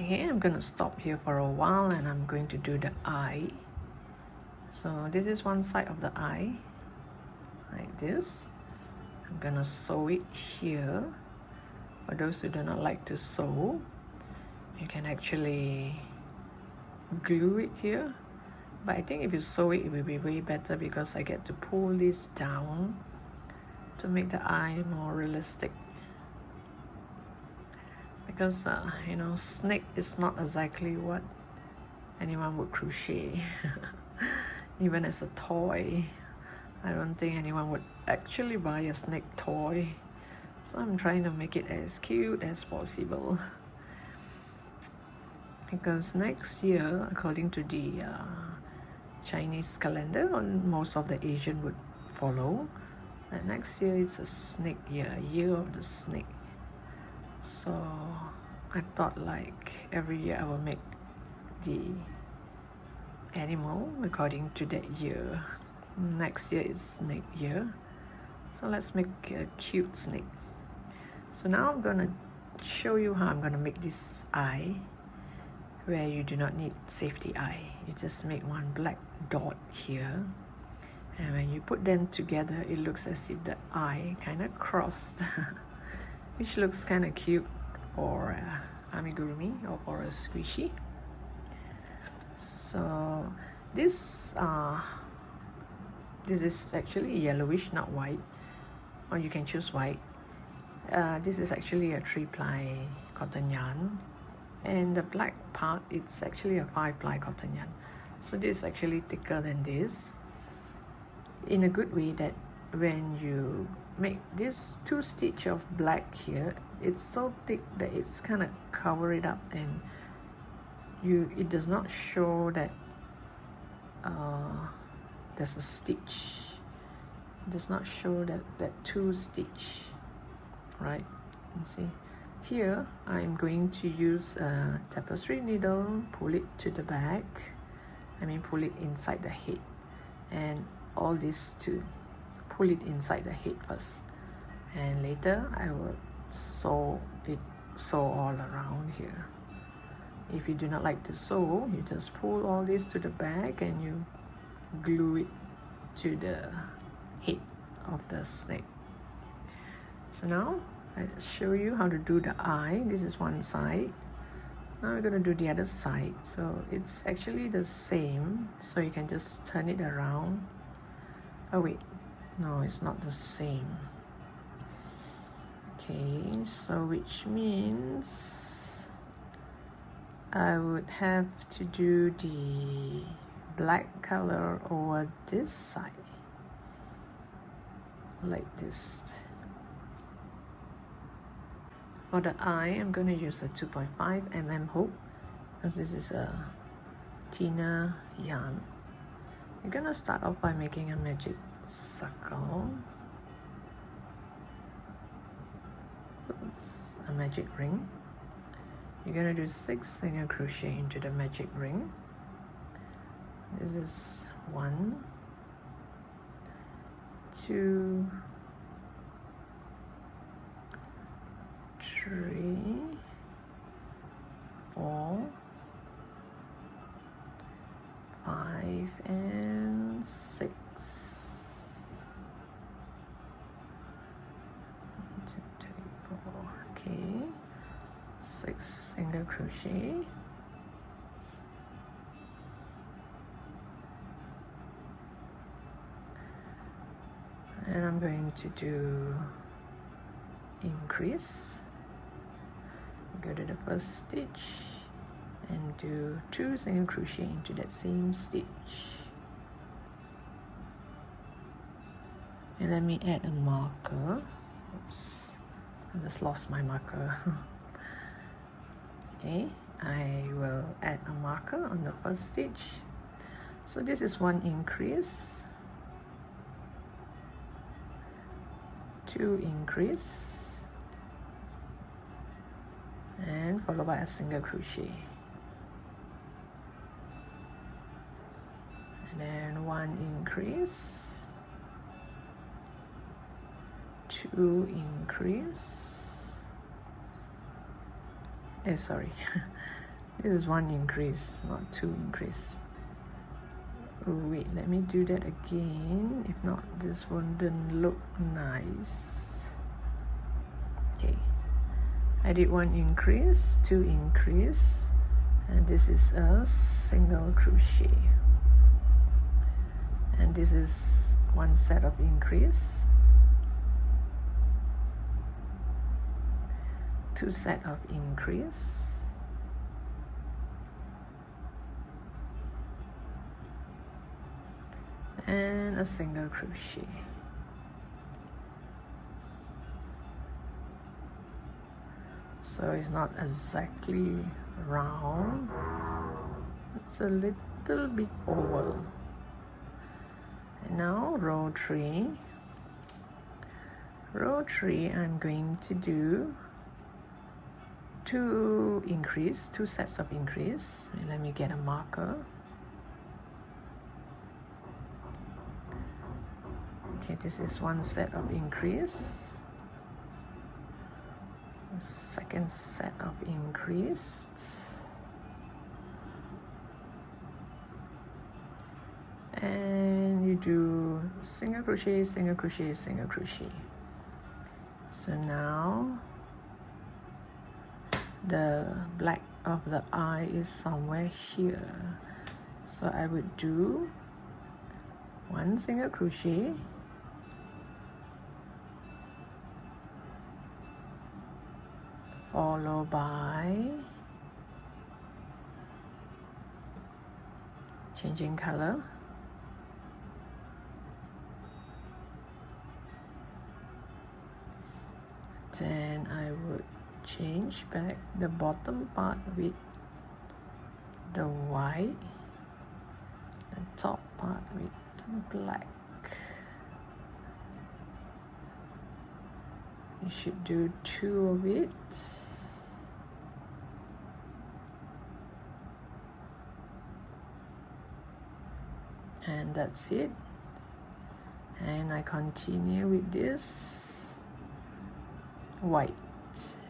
Okay, I'm gonna stop here for a while and I'm going to do the eye. So this is one side of the eye, like this. I'm gonna sew it here. For those who do not like to sew, you can actually glue it here. But I think if you sew it, it will be way better because I get to pull this down to make the eye more realistic. Because, you know, snake is not exactly what anyone would crochet. Even as a toy, I don't think anyone would actually buy a snake toy. So I'm trying to make it as cute as possible. Because next year, according to the Chinese calendar, most of the Asian would follow, that next year it's a snake year, year of the snake. So I thought like every year I will make the animal according to that year. Next year is snake year, so let's make a cute snake. So now I'm gonna show you how I'm gonna make this eye, where you do not need safety eye. You just make one black dot here, and when you put them together it looks as if the eye kind of crossed which looks kind of cute for amigurumi or for a squishy. So this is actually yellowish, not white, or you can choose white. This is actually a 3-ply cotton yarn, and the black part, it's actually a 5-ply cotton yarn. So this is actually thicker than this, in a good way that when you make this 2-stitch of black here, it's so thick that it's kind of cover it up, and it does not show that there's a stitch. It does not show that 2-stitch, right? You see here I'm going to use a tapestry needle, pull it to the back, pull it inside the head, and all this to pull it inside the head first, and later I will sew all around here. If you do not like to sew, you just pull all this to the back and you glue it to the head of the snake. So now I'll show you how to do the eye. This is one side. Now we're going to do the other side. So it's actually the same, so you can just turn it around. Oh wait, no, it's not the same. Okay, so which means I would have to do the black color over this side, like this. For the eye, I'm going to use a 2.5 mm hook, because this is a thinner yarn. You're going to start off by making a magic circle. Oops, a magic ring. You're going to do 6 single crochet into the magic ring. This is 1, 2, 3, 4, 5, and 6. 1, 2, 3, 4. Okay, 6 single crochet. And I'm going to do increase. Go to the first stitch and do 2 single crochet into that same stitch. And let me add a marker. Oops, I just lost my marker. Okay, I will add a marker on the first stitch. So this is 1 increase, 2 increase, and followed by a single crochet, and then 1 increase, 2 increase, This is one increase, not two increase. Oh, wait, let me do that again. If not, this wouldn't look nice. Okay, I did one increase, two increase, and this is a single crochet. And this is one set of increase, two set of increase, and a single crochet. So it's not exactly round, it's a little bit oval. And now row 3. Row 3, I'm going to do two sets of increase. Let me get a marker. Okay, this is one set of increase, second set of increase, and you do single crochet, single crochet, single crochet. So now the black of the eye is somewhere here, so I would do one single crochet, followed by changing color, then I would change back the bottom part with the white, the top part with the black. You should do two of it. And that's it. And I continue with this white.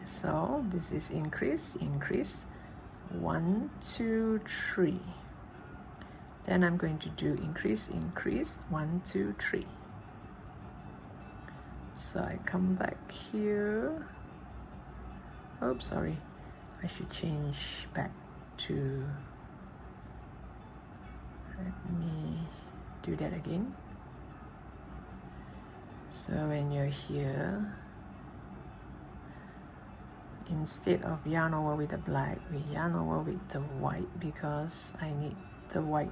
So this is increase, increase, 1, 2, 3. Then I'm going to do increase, increase, 1, 2, 3. So I come back here. Oops, sorry. I should change back to, let me do that again. So when you're here, instead of yarn over with the black, we yarn over with the white because I need the white.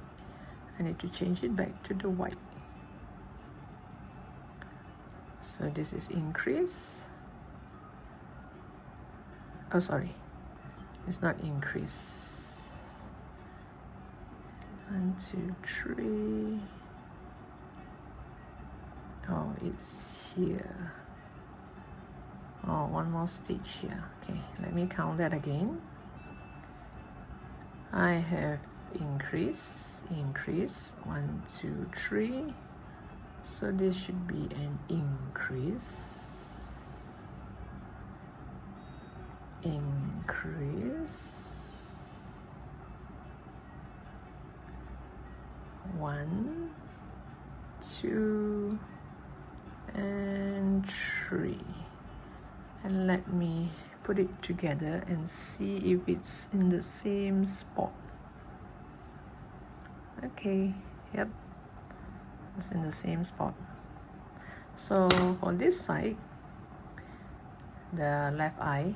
I need to change it back to the white. So this is increase. Oh, sorry. It's not increase. 1, 2, 3. Oh, it's here. Oh, one more stitch here. Okay, let me count that again. I have increase, increase, 1, 2, 3. So this should be an increase, increase, 1, 2, and 3. And let me put it together and see if it's in the same spot. Okay, yep, it's in the same spot. So for this side, the left eye,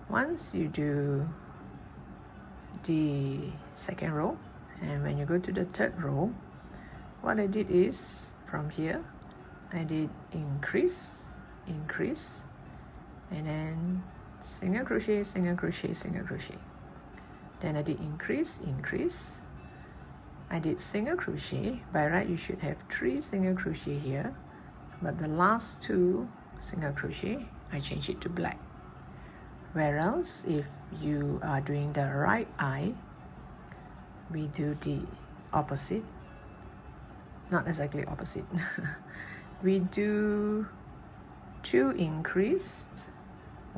once you do the second row, and when you go to the third row, what I did is from here I did increase, increase, and then single crochet, single crochet, single crochet. Then I did increase, increase. I did single crochet. By right you should have 3 single crochet here, but the last 2 single crochet I changed it to black. Whereas if you are doing the right eye, we do the opposite. Not exactly opposite. We do 2 increased,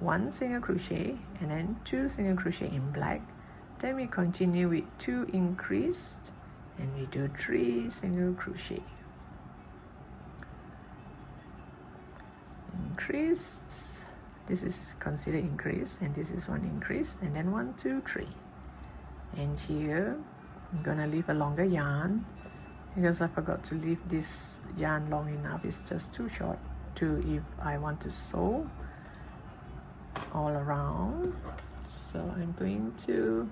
1 single crochet, and then 2 single crochet in black, Then we continue with 2 increased and we do 3 single crochet. Increased, this is considered increase, and this is 1 increase, and then 1, 2, 3. And here I'm gonna leave a longer yarn because I forgot to leave this yarn long enough. It's just too short to if I want to sew all around. So I'm going to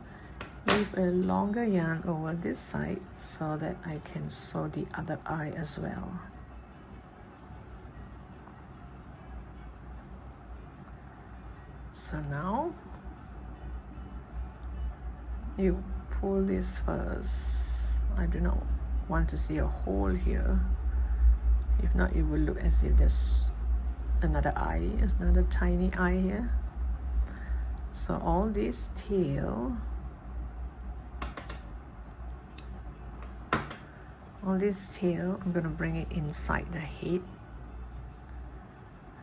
leave a longer yarn over this side so that I can sew the other eye as well. So now you pull this first. I do not want to see a hole here. If not, it will look as if there's another eye, another tiny eye here. So all this tail, I'm going to bring it inside the head.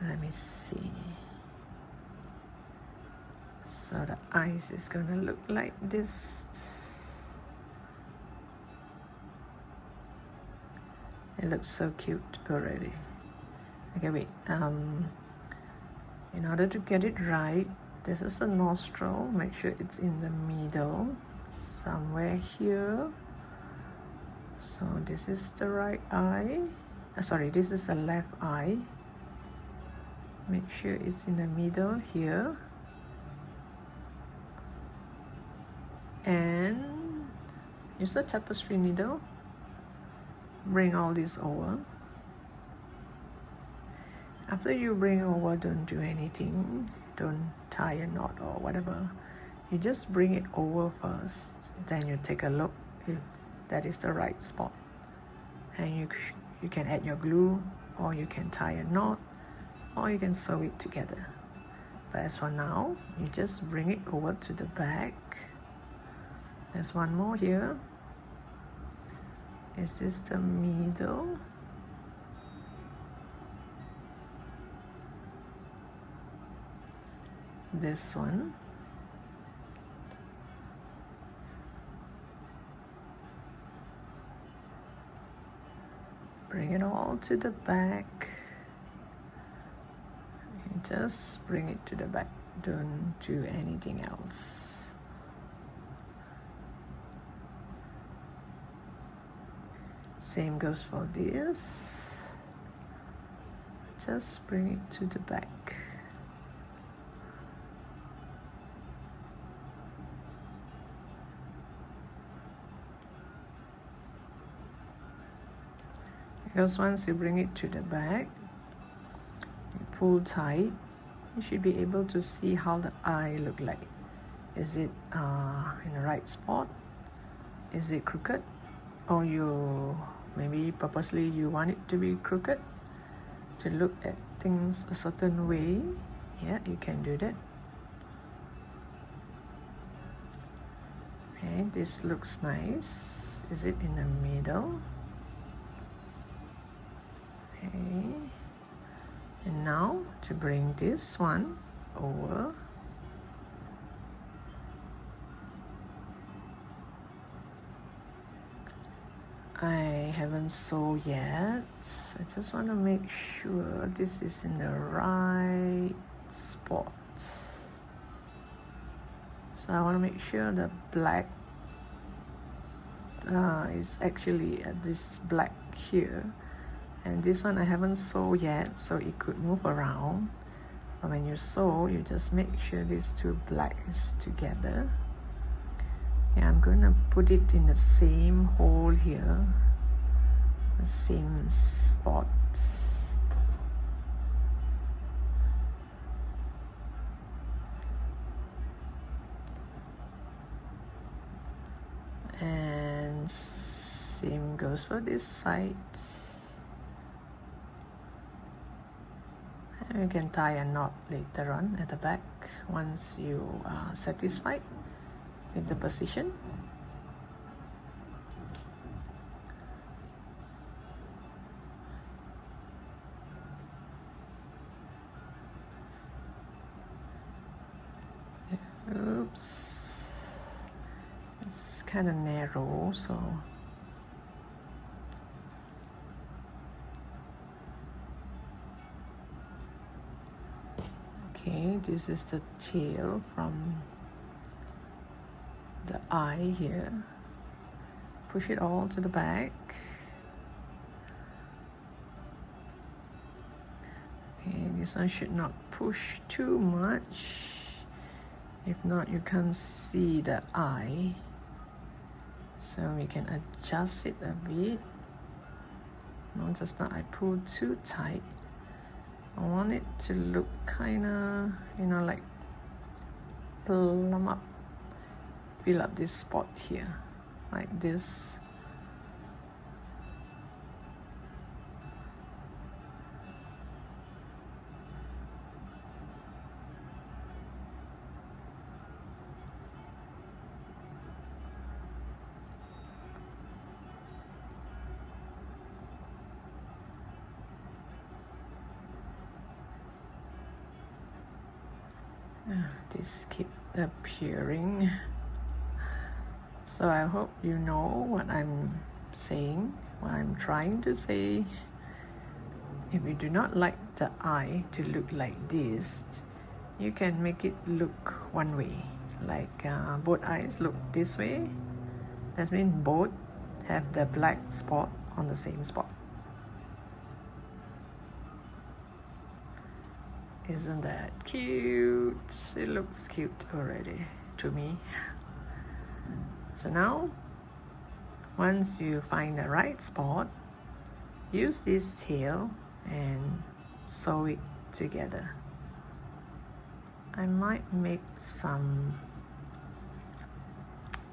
Let me see. So the eyes is going to look like this. It looks so cute already. Okay, wait. In order to get it right, this is the nostril. Make sure it's in the middle, somewhere here. So this is the right eye. Sorry, this is the left eye. Make sure it's in the middle here. And use a tapestry needle. Bring all this over. After you bring over, don't do anything. Don't tie a knot or whatever. You just bring it over first. Then you take a look if that is the right spot. And you can add your glue, or you can tie a knot, or you can sew it together. But as for now, you just bring it over to the back. There's one more here. Is this the middle? This one. Bring it all to the back. You just bring it to the back. Don't do anything else. Same goes for this. Just bring it to the back. Because once you bring it to the back, you pull tight, you should be able to see how the eye look like. Is it in the right spot? Is it crooked? Or you maybe purposely you want it to be crooked to look at things a certain way. Yeah, you can do that. Okay, this looks nice. Is it in the middle? Okay, and now to bring this one over. I haven't sewed yet. I just want to make sure this is in the right spot. So I want to make sure the black is actually at this black here. And this one I haven't sewed yet, so it could move around. But when you sew, you just make sure these two blacks together. Yeah, I'm going to put it in the same hole here, the same spot. And same goes for this side. And you can tie a knot later on at the back once you are satisfied with the position. Oops. kind of narrow, so okay, this is the tail from the eye here. Push it all to the back. Okay, this one should not push too much. If not, you can't see the eye. So we can adjust it a bit. No, just not I pull too tight. I want it to look kinda, you know, like plumb up, fill up this spot here, like this. This keep appearing, so I hope you know what I'm saying, what I'm trying to say. If you do not like the eye to look like this, you can make it look one way, like both eyes look this way. That means both have the black spot on the same spot. Isn't that cute? It looks cute already to me. So now, once you find the right spot, use this tail and sew it together. I might make some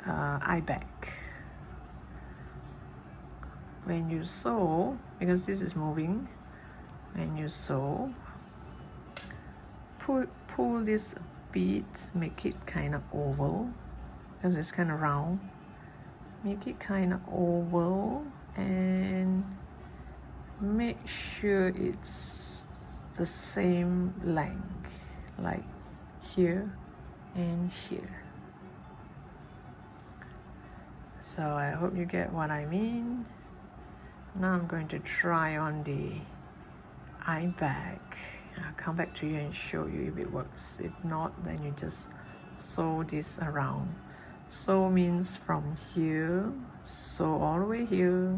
eye bag. When you sew, because this is moving, when you sew, pull this bead, make it kind of oval, because it's kind of round. Make it kind of oval and make sure it's the same length, like here and here. So I hope you get what I mean. Now I'm going to try on the eye bag. I'll come back to you and show you if it works. If not, then you just sew this around. Sew means from here, sew all the way here,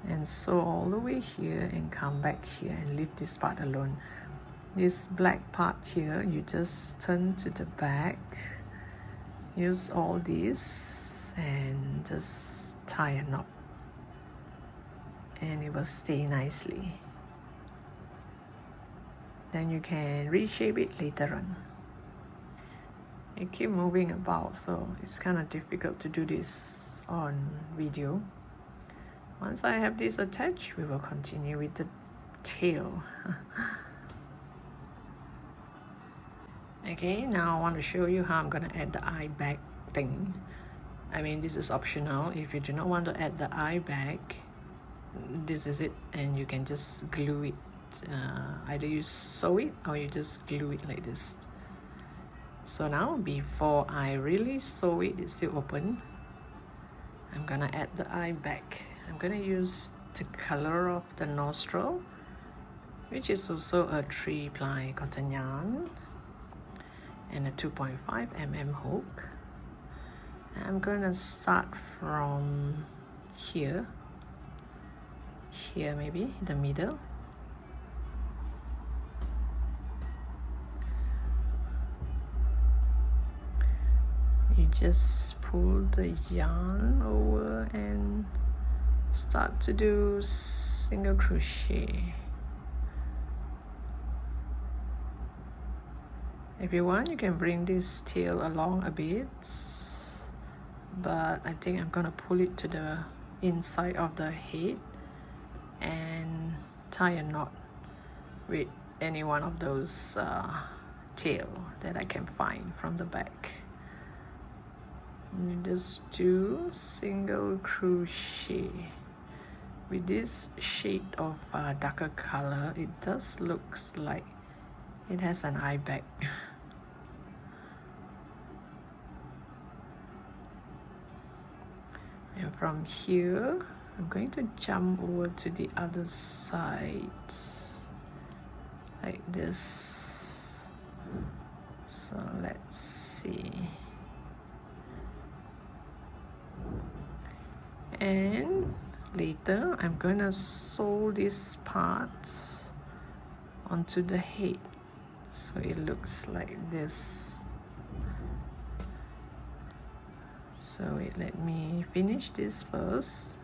and sew all the way here, and come back here and leave this part alone. This black part here, you just turn to the back, use all this, and just tie a knot, and it will stay nicely. Then you can reshape it later on. It keep moving about, so it's kind of difficult to do this on video. Once I have this attached, we will continue with the tail. Okay, now I want to show you how I'm going to add the eye bag thing. I mean, this is optional. If you do not want to add the eye bag, this is it, and you can just glue it. Either you sew it or you just glue it like this. So now, before I really sew it, it's still open, I'm gonna add the eye bag. I'm gonna use the color of the nostril, which is also a 3-ply cotton yarn and a 2.5 mm hook. I'm gonna start from here maybe, the middle. You just pull the yarn over and start to do single crochet. If you want, you can bring this tail along a bit, but I think I'm gonna pull it to the inside of the head and tie a knot with any one of those tail that I can find from the back. And you just do single crochet. With this shade of darker color, it does looks like it has an eye bag. And from here I'm going to jump over to the other side like this. So let's see. And later I'm gonna sew this part onto the head so it looks like this. So let me finish this first.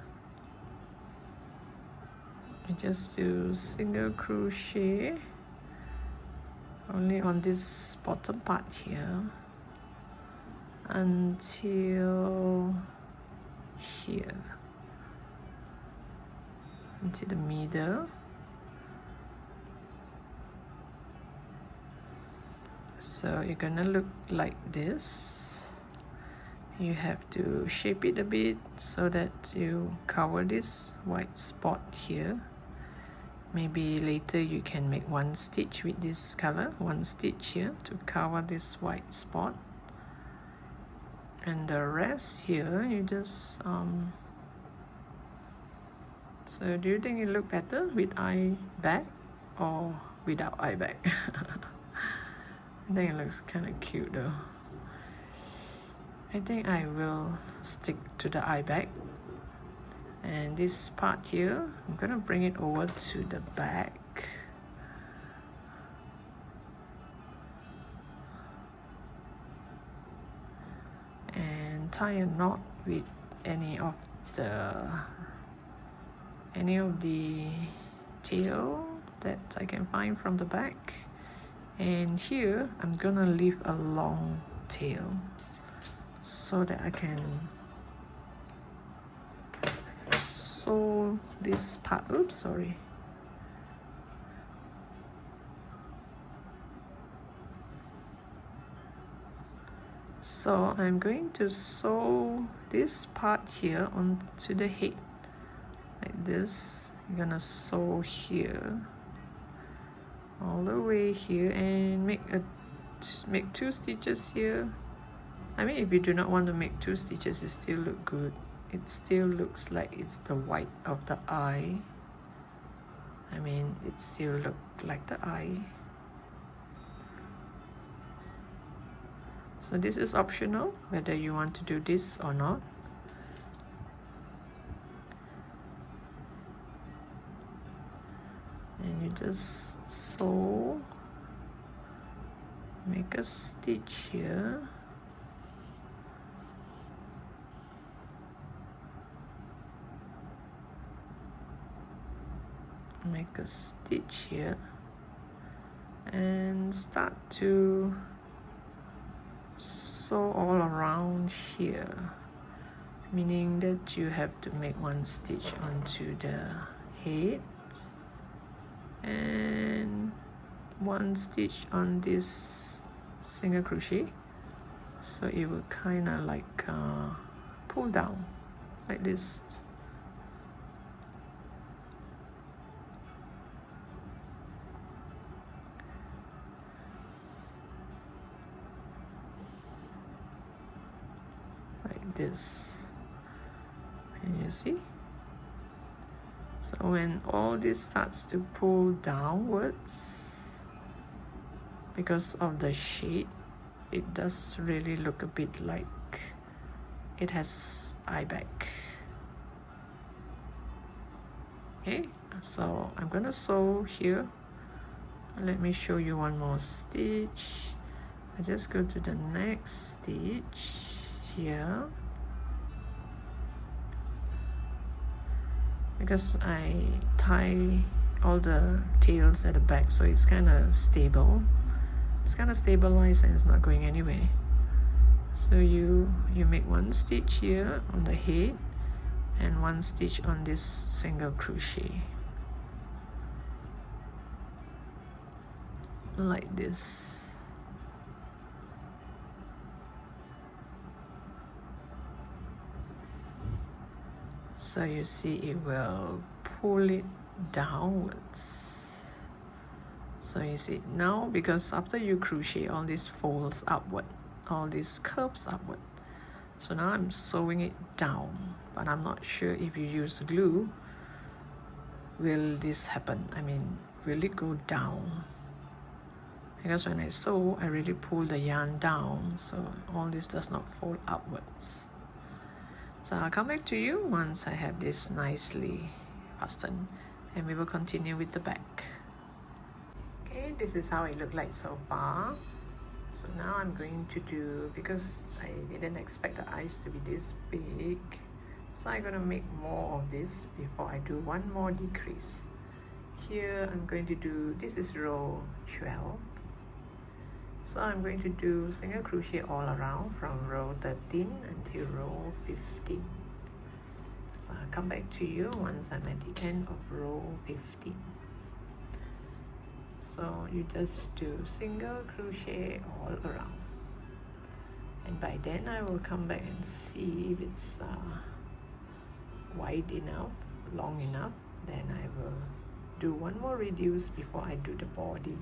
I just do single crochet only on this bottom part here until here, into the middle. So you're gonna look like this. You have to shape it a bit so that you cover this white spot here. Maybe later you can make one stitch with this color, one stitch here to cover this white spot. And the rest here, you just so do you think it look better with eye bag or without eye bag? I think it looks kind of cute though. I think I will stick to the eye bag. And this part here, I'm gonna bring it over to the back. And tie a knot with any of the tail that I can find from the back. And here I'm gonna leave a long tail so that I can sew this part. Oops, sorry. So I'm going to sew this part here onto the head like this. I'm gonna sew here all the way here and make 2 stitches here. I mean, if you do not want to make 2 stitches, it still look good. It still looks like it's the white of the eye. I mean, it still look like the eye. So this is optional, whether you want to do this or not. And you just sew, make a stitch here. Make a stitch here and start to sew all around here, meaning that you have to make 1 stitch onto the head and 1 stitch on this single crochet, so it will kind of like pull down like this. This, and you see, so when all this starts to pull downwards because of the shade, it does really look a bit like it has eye bag. Okay, so I'm gonna sew here. Let me show you one more stitch. I just go to the next stitch here, because I tie all the tails at the back, so it's kind of stable. It's kind of stabilized and it's not going anywhere. So you make 1 stitch here on the head and 1 stitch on this single crochet like this. So you see it will pull it downwards. So you see now, because after you crochet, all these folds upward, all these curves upward. So now I'm sewing it down, but I'm not sure if you use glue, will this happen? I mean, will it go down? Because when I sew, I really pull the yarn down, so all this does not fold upwards. So I'll come back to you once I have this nicely fastened, and we will continue with the back. Okay, this is how it looked like so far. So now I'm going to do, because I didn't expect the eyes to be this big, so I'm going to make more of this before I do one more decrease. Here I'm going to do, this is row 12. So I'm going to do single crochet all around from row 13 until row 15. So I'll come back to you once I'm at the end of row 15. So you just do single crochet all around, and by then I will come back and see if it's wide enough, long enough. Then I will do one more reduce before I do the body.